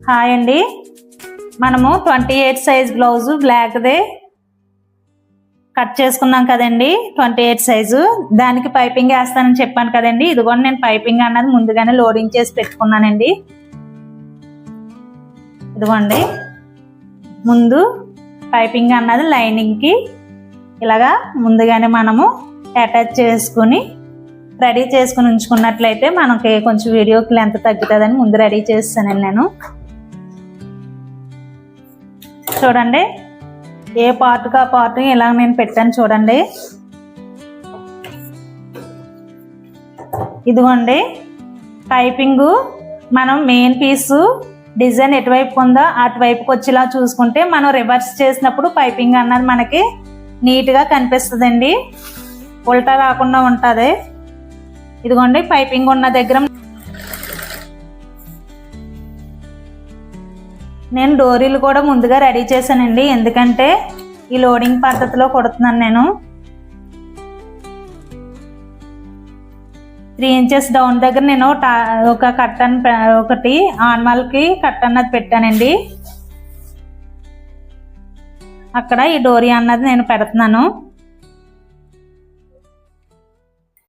Hi అండి, మనము 28 size blouse బ్లాక్దే cut చేసుకున్నాం కదండి. 28 సైజు దానికి పైపింగ్ వేస్తానని చెప్పాను కదండి. ఇదిగోండి నేను పైపింగ్ అన్నది ముందుగానే లోడింగ్ చేసి పెట్టుకున్నానండి. ఇదిగోండి ముందు పైపింగ్ అన్నది లైనింగ్కి ఇలాగా ముందుగానే మనము అటాచ్ చేసుకుని రెడీ చేసుకుని ఉంచుకున్నట్లయితే మనకి కొంచెం వీడియోకి లెంత్ తగ్గుతుందని ముందు రెడీ చేస్తానండి నేను. చూడండి ఏ పార్ట్గా పార్ట్ ఇలా నేను పెట్టాను చూడండి. ఇదిగోండి పైపింగు మనం మెయిన్ పీసు డిజైన్ ఎటువైపు ఉందో అటువైపుకి వచ్చేలా చూసుకుంటే మనం రివర్స్ చేసినప్పుడు పైపింగ్ అన్నది మనకి నీట్గా కనిపిస్తుందండి, ఉల్టా రాకుండా ఉంటుంది. ఇదిగోండి పైపింగ్ ఉన్న దగ్గర నేను డోరీలు కూడా ముందుగా రెడీ చేశానండి, ఎందుకంటే ఈ లోడింగ్ పద్ధతిలో కుడుతున్నాను నేను. 3 ఇంచెస్ డౌన్ దగ్గర నేను ఒక కట్టన్ ఒకటి ఆన్మాల్కి కట్ అన్నది పెట్టానండి. అక్కడ ఈ డోరీ అన్నది నేను పెడుతున్నాను.